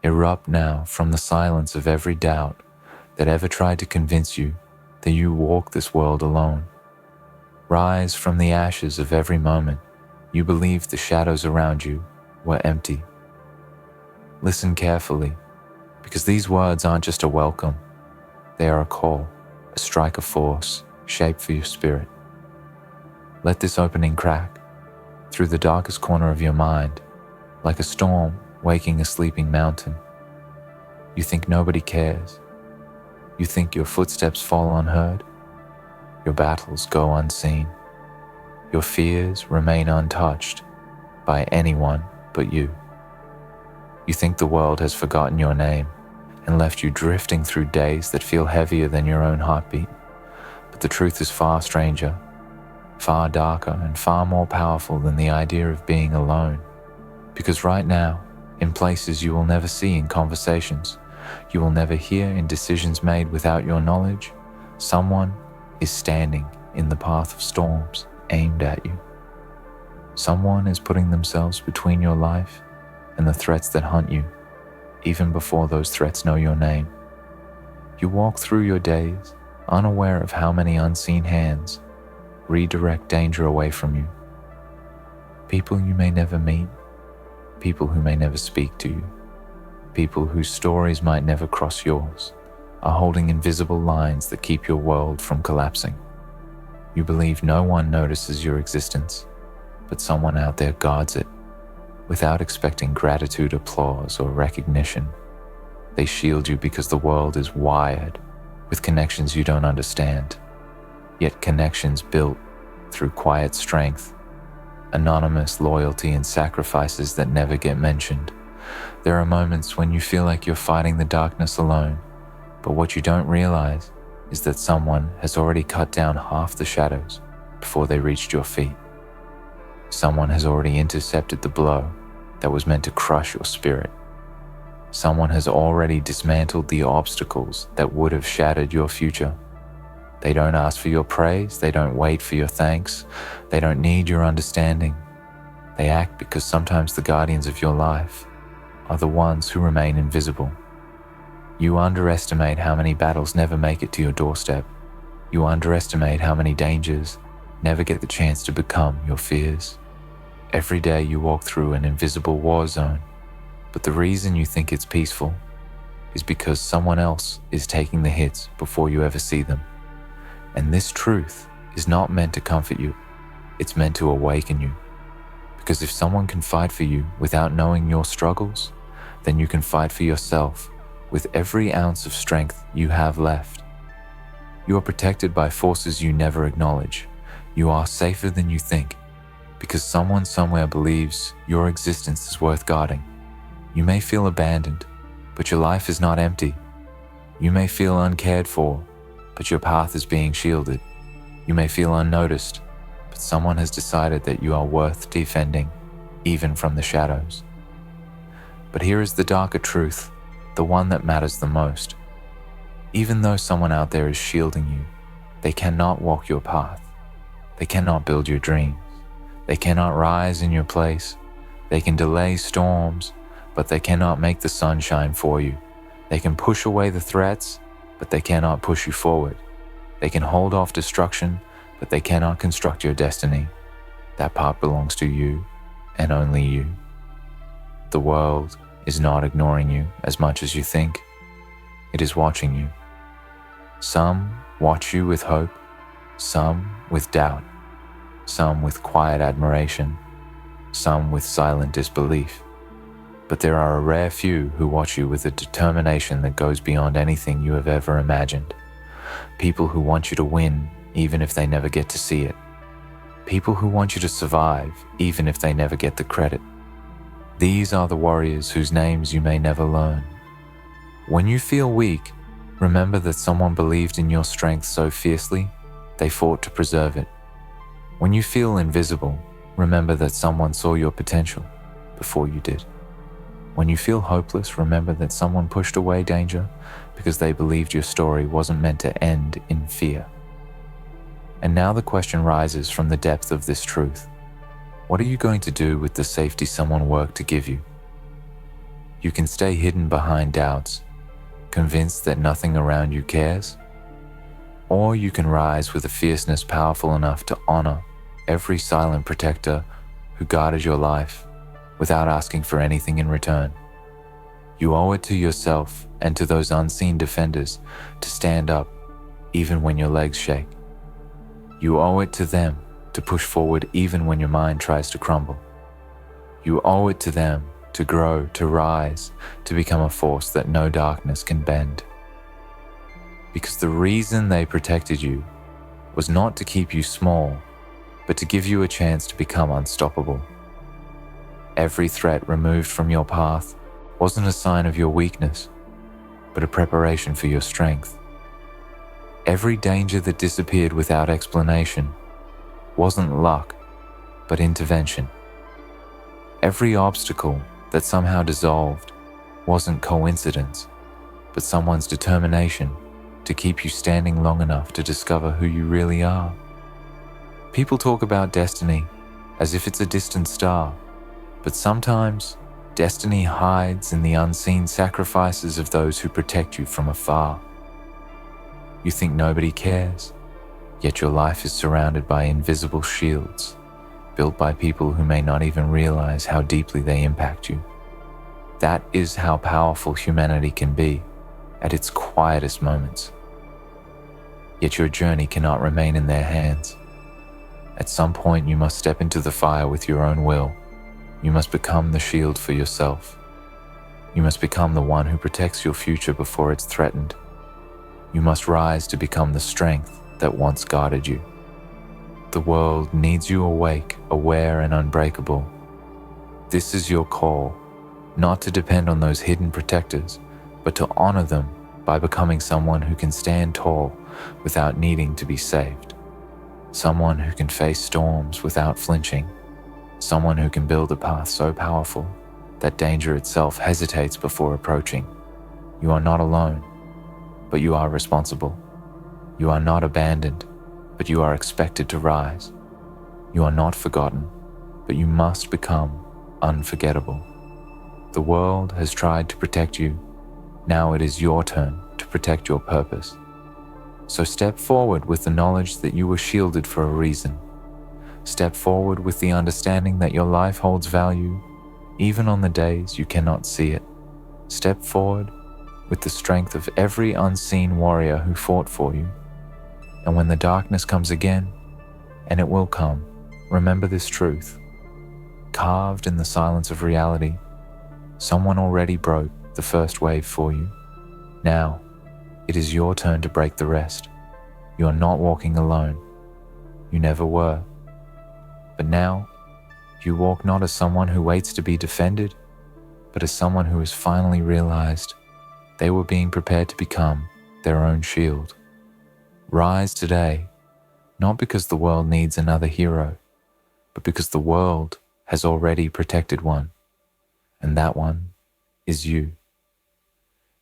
Erupt now from the silence of every doubt that ever tried to convince you that you walk this world alone. Rise from the ashes of every moment you believed the shadows around you were empty. Listen carefully, because these words aren't just a welcome. They are a call, a strike of force, shaped for your spirit. Let this opening crack through the darkest corner of your mind, like a storm waking a sleeping mountain. You think nobody cares. You think your footsteps fall unheard. Your battles go unseen. Your fears remain untouched by anyone but you. You think the world has forgotten your name and left you drifting through days that feel heavier than your own heartbeat. But the truth is far stranger, far darker, and far more powerful than the idea of being alone. Because right now, in places you will never see in conversations, you will never hear in decisions made without your knowledge, someone is standing in the path of storms aimed at you. Someone is putting themselves between your life and the threats that hunt you, even before those threats know your name. You walk through your days unaware of how many unseen hands redirect danger away from you. People you may never meet, people who may never speak to you, people whose stories might never cross yours, are holding invisible lines that keep your world from collapsing. You believe no one notices your existence, but someone out there guards it. Without expecting gratitude, applause, or recognition, they shield you because the world is wired with connections you don't understand, yet connections built through quiet strength, anonymous loyalty, and sacrifices that never get mentioned. There are moments when you feel like you're fighting the darkness alone, but what you don't realize is that someone has already cut down half the shadows before they reached your feet. Someone has already intercepted the blow that was meant to crush your spirit. Someone has already dismantled the obstacles that would have shattered your future. They don't ask for your praise, they don't wait for your thanks, they don't need your understanding. They act because sometimes the guardians of your life are the ones who remain invisible. You underestimate how many battles never make it to your doorstep. You underestimate how many dangers never get the chance to become your fears. Every day you walk through an invisible war zone, but the reason you think it's peaceful is because someone else is taking the hits before you ever see them. And this truth is not meant to comfort you, it's meant to awaken you. Because if someone can fight for you without knowing your struggles, then you can fight for yourself with every ounce of strength you have left. You are protected by forces you never acknowledge. You are safer than you think, because someone somewhere believes your existence is worth guarding. You may feel abandoned, but your life is not empty. You may feel uncared for, but your path is being shielded. You may feel unnoticed, but someone has decided that you are worth defending, even from the shadows. But here is the darker truth, the one that matters the most. Even though someone out there is shielding you, they cannot walk your path. They cannot build your dreams. They cannot rise in your place. They can delay storms, but they cannot make the sun shine for you. They can push away the threats, but they cannot push you forward. They can hold off destruction, but they cannot construct your destiny. That part belongs to you, and only you. The world is not ignoring you as much as you think. It is watching you. Some watch you with hope, some with doubt, some with quiet admiration, some with silent disbelief. But there are a rare few who watch you with a determination that goes beyond anything you have ever imagined. People who want you to win even if they never get to see it. People who want you to survive even if they never get the credit. These are the warriors whose names you may never learn. When you feel weak, remember that someone believed in your strength so fiercely, they fought to preserve it. When you feel invisible, remember that someone saw your potential before you did. When you feel hopeless, remember that someone pushed away danger because they believed your story wasn't meant to end in fear. And now the question rises from the depth of this truth. What are you going to do with the safety someone worked to give you? You can stay hidden behind doubts, convinced that nothing around you cares, or you can rise with a fierceness powerful enough to honor every silent protector who guarded your life without asking for anything in return. You owe it to yourself and to those unseen defenders to stand up even when your legs shake. You owe it to them to push forward even when your mind tries to crumble. You owe it to them to grow, to rise, to become a force that no darkness can bend. Because the reason they protected you was not to keep you small, but to give you a chance to become unstoppable. Every threat removed from your path wasn't a sign of your weakness, but a preparation for your strength. Every danger that disappeared without explanation wasn't luck, but intervention. Every obstacle that somehow dissolved wasn't coincidence, but someone's determination to keep you standing long enough to discover who you really are. People talk about destiny as if it's a distant star, but sometimes destiny hides in the unseen sacrifices of those who protect you from afar. You think nobody cares, yet your life is surrounded by invisible shields, built by people who may not even realize how deeply they impact you. That is how powerful humanity can be at its quietest moments. Yet your journey cannot remain in their hands. At some point you must step into the fire with your own will. You must become the shield for yourself. You must become the one who protects your future before it's threatened. You must rise to become the strength that once guarded you. The world needs you awake, aware, and unbreakable. This is your call, not to depend on those hidden protectors, but to honor them by becoming someone who can stand tall without needing to be saved. Someone who can face storms without flinching. Someone who can build a path so powerful that danger itself hesitates before approaching. You are not alone, but you are responsible. You are not abandoned, but you are expected to rise. You are not forgotten, but you must become unforgettable. The world has tried to protect you. Now it is your turn to protect your purpose. So step forward with the knowledge that you were shielded for a reason. Step forward with the understanding that your life holds value, even on the days you cannot see it. Step forward with the strength of every unseen warrior who fought for you. And when the darkness comes again, and it will come, remember this truth. Carved in the silence of reality, someone already broke the first wave for you. Now, it is your turn to break the rest. You are not walking alone. You never were. But now, you walk not as someone who waits to be defended, but as someone who has finally realized they were being prepared to become their own shield. Rise today, not because the world needs another hero, but because the world has already protected one, and that one is you.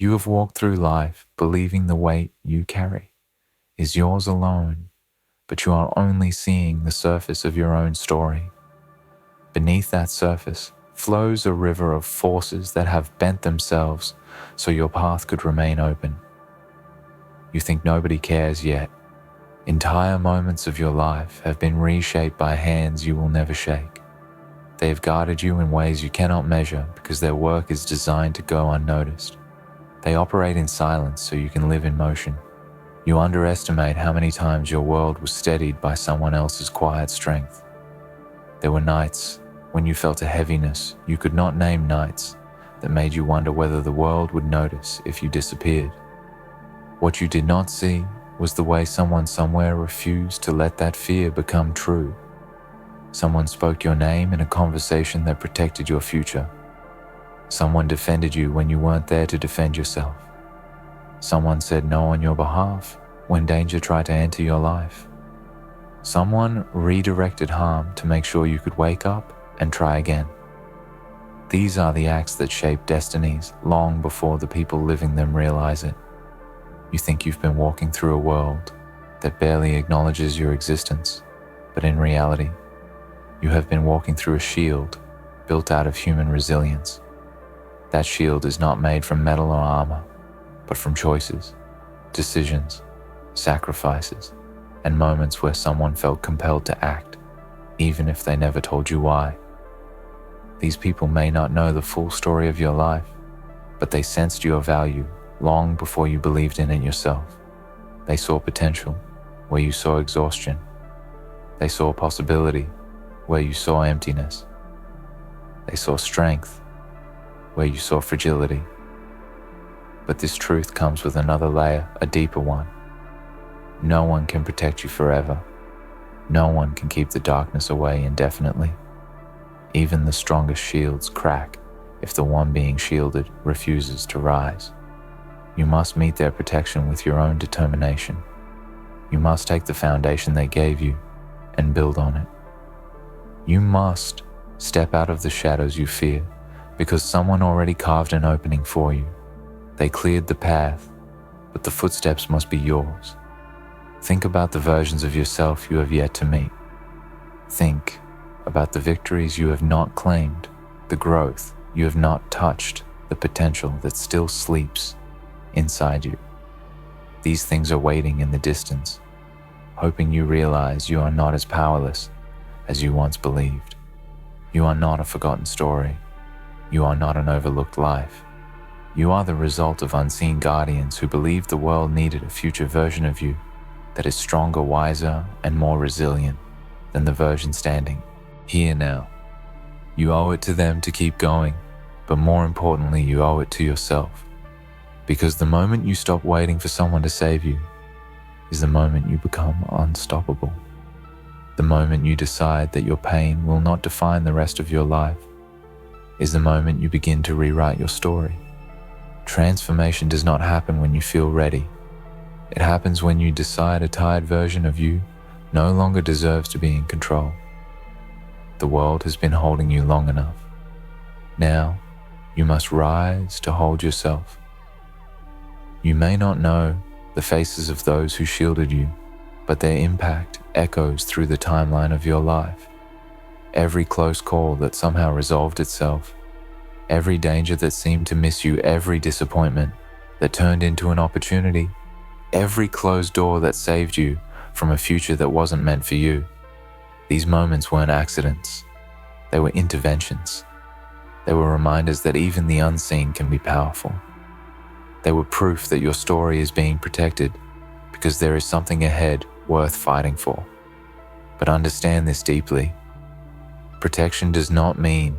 You have walked through life believing the weight you carry is yours alone, but you are only seeing the surface of your own story. Beneath that surface flows a river of forces that have bent themselves so your path could remain open. You think nobody cares, yet entire moments of your life have been reshaped by hands you will never shake. They have guarded you in ways you cannot measure because their work is designed to go unnoticed. They operate in silence so you can live in motion. You underestimate how many times your world was steadied by someone else's quiet strength. There were nights when you felt a heaviness you could not name, nights that made you wonder whether the world would notice if you disappeared. What you did not see was the way someone somewhere refused to let that fear become true. Someone spoke your name in a conversation that protected your future. Someone defended you when you weren't there to defend yourself. Someone said no on your behalf when danger tried to enter your life. Someone redirected harm to make sure you could wake up and try again. These are the acts that shape destinies long before the people living them realize it. You think you've been walking through a world that barely acknowledges your existence, but in reality, you have been walking through a shield built out of human resilience. That shield is not made from metal or armor, but from choices, decisions, sacrifices, and moments where someone felt compelled to act, even if they never told you why. These people may not know the full story of your life, but they sensed your value long before you believed in it yourself. They saw potential where you saw exhaustion. They saw possibility where you saw emptiness. They saw strength where you saw fragility. But this truth comes with another layer, a deeper one. No one can protect you forever. No one can keep the darkness away indefinitely. Even the strongest shields crack if the one being shielded refuses to rise. You must meet their protection with your own determination. You must take the foundation they gave you and build on it. You must step out of the shadows you fear because someone already carved an opening for you. They cleared the path, but the footsteps must be yours. Think about the versions of yourself you have yet to meet. Think about the victories you have not claimed, the growth you have not touched, the potential that still sleeps inside you. These things are waiting in the distance, hoping you realize you are not as powerless as you once believed. You are not a forgotten story. You are not an overlooked life. You are the result of unseen guardians who believed the world needed a future version of you that is stronger, wiser, and more resilient than the version standing here now. You owe it to them to keep going, but more importantly, you owe it to yourself. Because the moment you stop waiting for someone to save you is the moment you become unstoppable. The moment you decide that your pain will not define the rest of your life is the moment you begin to rewrite your story. Transformation does not happen when you feel ready. It happens when you decide a tired version of you no longer deserves to be in control. The world has been holding you long enough. Now, you must rise to hold yourself. You may not know the faces of those who shielded you, but their impact echoes through the timeline of your life. Every close call that somehow resolved itself, every danger that seemed to miss you, every disappointment that turned into an opportunity, every closed door that saved you from a future that wasn't meant for you. These moments weren't accidents. They were interventions. They were reminders that even the unseen can be powerful. They were proof that your story is being protected because there is something ahead worth fighting for. But understand this deeply. Protection does not mean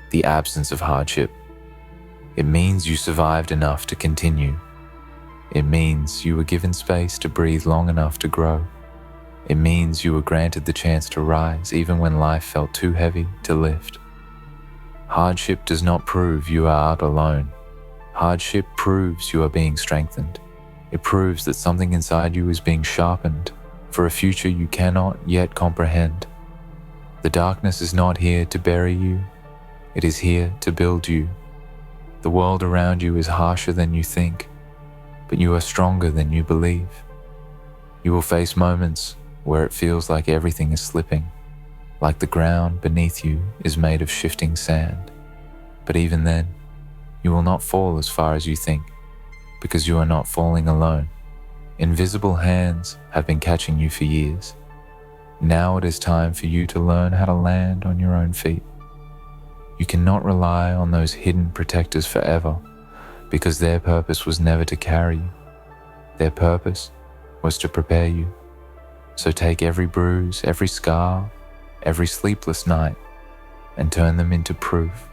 the absence of hardship. It means you survived enough to continue. It means you were given space to breathe long enough to grow. It means you were granted the chance to rise even when life felt too heavy to lift. Hardship does not prove you are out alone. Hardship proves you are being strengthened. It proves that something inside you is being sharpened for a future you cannot yet comprehend. The darkness is not here to bury you. It is here to build you. The world around you is harsher than you think, but you are stronger than you believe. You will face moments where it feels like everything is slipping, like the ground beneath you is made of shifting sand. But even then, you will not fall as far as you think, because you are not falling alone. Invisible hands have been catching you for years. Now it is time for you to learn how to land on your own feet. You cannot rely on those hidden protectors forever, because their purpose was never to carry you. Their purpose was to prepare you. So take every bruise, every scar, every sleepless night, and turn them into proof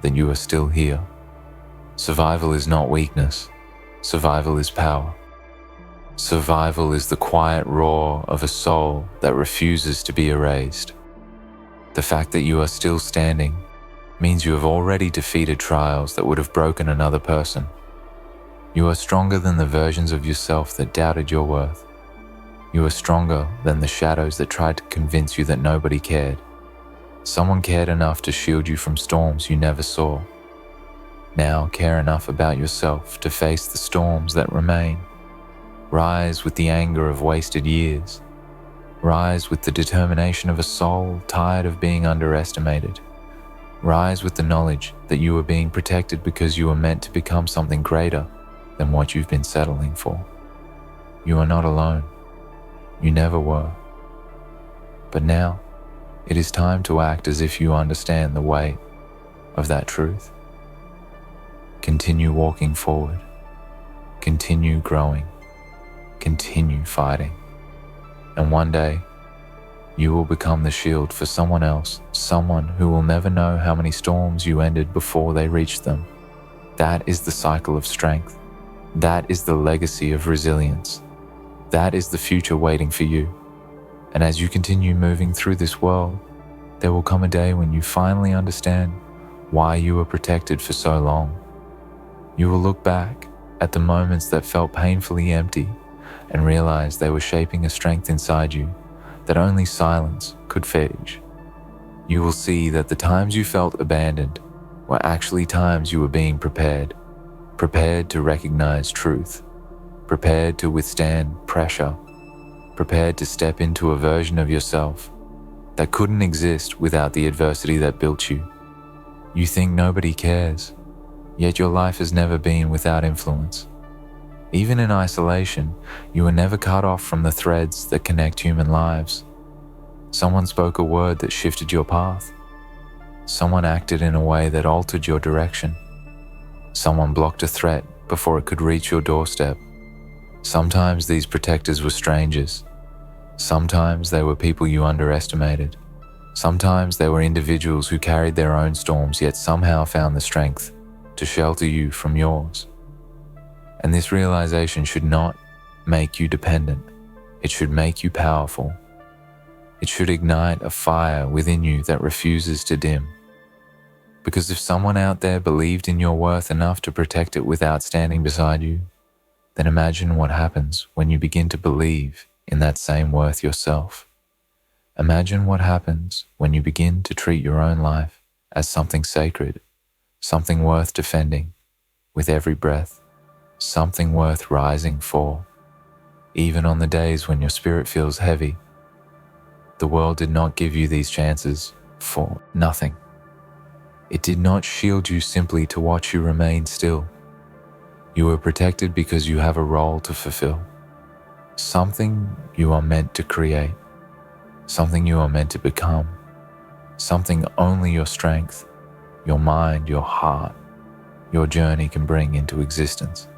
that you are still here. Survival is not weakness. Survival is power. Survival is the quiet roar of a soul that refuses to be erased. The fact that you are still standing means you have already defeated trials that would have broken another person. You are stronger than the versions of yourself that doubted your worth. You are stronger than the shadows that tried to convince you that nobody cared. Someone cared enough to shield you from storms you never saw. Now care enough about yourself to face the storms that remain. Rise with the anger of wasted years. Rise with the determination of a soul tired of being underestimated. Rise with the knowledge that you are being protected because you are meant to become something greater than what you've been settling for. You are not alone. You never were. But now, it is time to act as if you understand the weight of that truth. Continue walking forward. Continue growing. Continue fighting. And one day, you will become the shield for someone else, someone who will never know how many storms you ended before they reached them. That is the cycle of strength. That is the legacy of resilience. That is the future waiting for you. And as you continue moving through this world, there will come a day when you finally understand why you were protected for so long. You will look back at the moments that felt painfully empty and realize they were shaping a strength inside you that only silence could fetch. You will see that the times you felt abandoned were actually times you were being prepared to recognize truth, prepared to withstand pressure, prepared to step into a version of yourself that couldn't exist without the adversity that built you. You think nobody cares, yet your life has never been without influence. Even in isolation, you were never cut off from the threads that connect human lives. Someone spoke a word that shifted your path. Someone acted in a way that altered your direction. Someone blocked a threat before it could reach your doorstep. Sometimes these protectors were strangers. Sometimes they were people you underestimated. Sometimes they were individuals who carried their own storms yet somehow found the strength to shelter you from yours. And this realization should not make you dependent. It should make you powerful. It should ignite a fire within you that refuses to dim. Because if someone out there believed in your worth enough to protect it without standing beside you, then imagine what happens when you begin to believe in that same worth yourself. Imagine what happens when you begin to treat your own life as something sacred, something worth defending with every breath, something worth rising for. Even on the days when your spirit feels heavy, the world did not give you these chances for nothing. It did not shield you simply to watch you remain still. You were protected because you have a role to fulfill, something you are meant to create, something you are meant to become, something only your strength, your mind, your heart, your journey can bring into existence.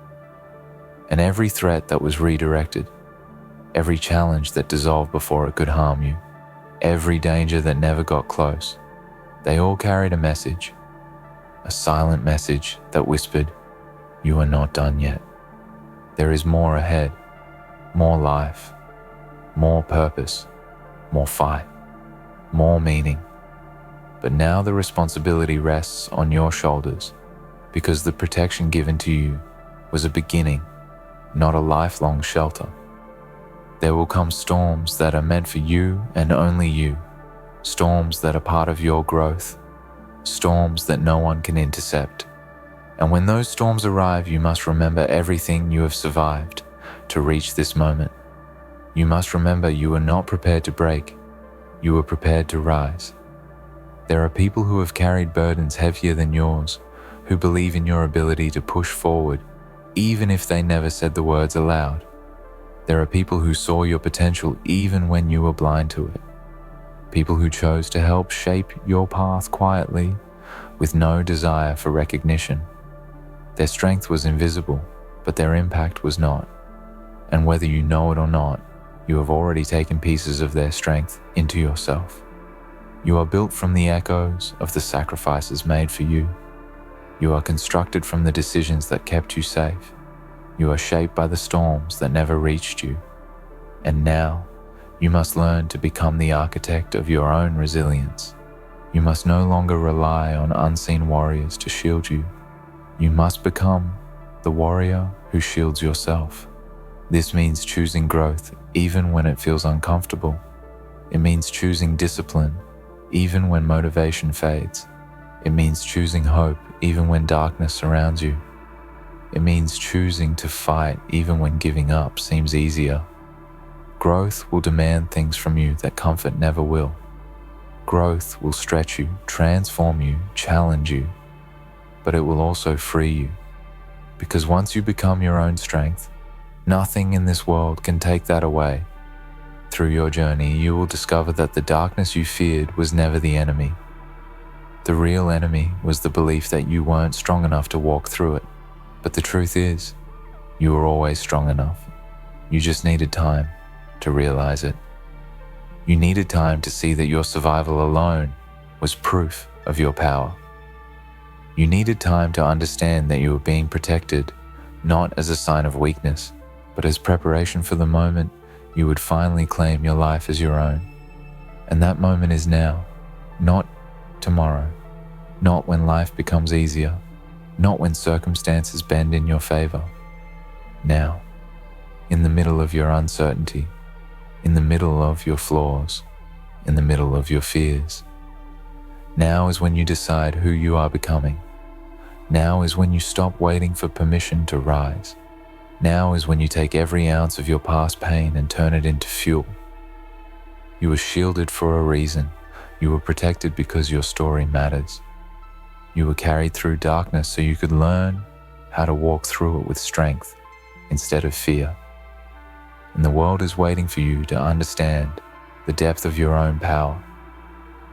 And every threat that was redirected, every challenge that dissolved before it could harm you, every danger that never got close, they all carried a message, a silent message that whispered, "You are not done yet. There is more ahead, more life, more purpose, more fight, more meaning." But now the responsibility rests on your shoulders because the protection given to you was a beginning, not a lifelong shelter. There will come storms that are meant for you and only you, storms that are part of your growth, storms that no one can intercept. And when those storms arrive, you must remember everything you have survived to reach this moment. You must remember you were not prepared to break, you were prepared to rise. There are people who have carried burdens heavier than yours, who believe in your ability to push forward, even if they never said the words aloud. There are people who saw your potential even when you were blind to it. People who chose to help shape your path quietly, with no desire for recognition. Their strength was invisible, but their impact was not. And whether you know it or not, you have already taken pieces of their strength into yourself. You are built from the echoes of the sacrifices made for you. You are constructed from the decisions that kept you safe. You are shaped by the storms that never reached you. And now, you must learn to become the architect of your own resilience. You must no longer rely on unseen warriors to shield you. You must become the warrior who shields yourself. This means choosing growth even when it feels uncomfortable. It means choosing discipline even when motivation fades. It means choosing hope even when darkness surrounds you. It means choosing to fight even when giving up seems easier. Growth will demand things from you that comfort never will. Growth will stretch you, transform you, challenge you, but it will also free you. Because once you become your own strength, nothing in this world can take that away. Through your journey, you will discover that the darkness you feared was never the enemy. The real enemy was the belief that you weren't strong enough to walk through it. But the truth is, you were always strong enough. You just needed time to realize it. You needed time to see that your survival alone was proof of your power. You needed time to understand that you were being protected, not as a sign of weakness, but as preparation for the moment you would finally claim your life as your own. And that moment is now, not tomorrow, not when life becomes easier, not when circumstances bend in your favor. Now, in the middle of your uncertainty, in the middle of your flaws, in the middle of your fears. Now is when you decide who you are becoming. Now is when you stop waiting for permission to rise. Now is when you take every ounce of your past pain and turn it into fuel. You were shielded for a reason. You were protected because your story matters. You were carried through darkness so you could learn how to walk through it with strength instead of fear. And the world is waiting for you to understand the depth of your own power.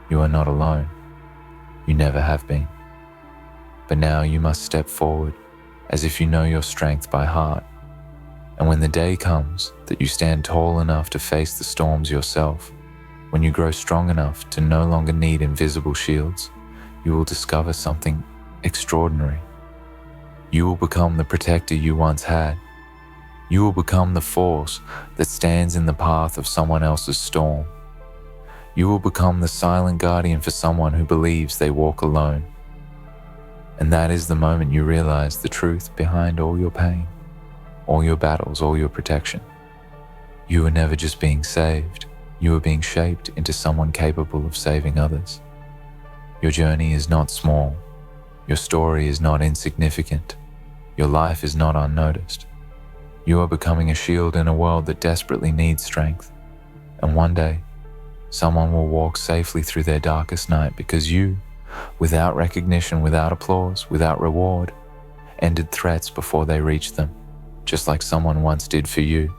You are not alone. You never have been. But now you must step forward as if you know your strength by heart. And when the day comes that you stand tall enough to face the storms yourself, when you grow strong enough to no longer need invisible shields, you will discover something extraordinary. You will become the protector you once had. You will become the force that stands in the path of someone else's storm. You will become the silent guardian for someone who believes they walk alone. And that is the moment you realize the truth behind all your pain, all your battles, all your protection. You were never just being saved. You were being shaped into someone capable of saving others. Your journey is not small. Your story is not insignificant. Your life is not unnoticed. You are becoming a shield in a world that desperately needs strength. And one day, someone will walk safely through their darkest night because you, without recognition, without applause, without reward, ended threats before they reached them, just like someone once did for you.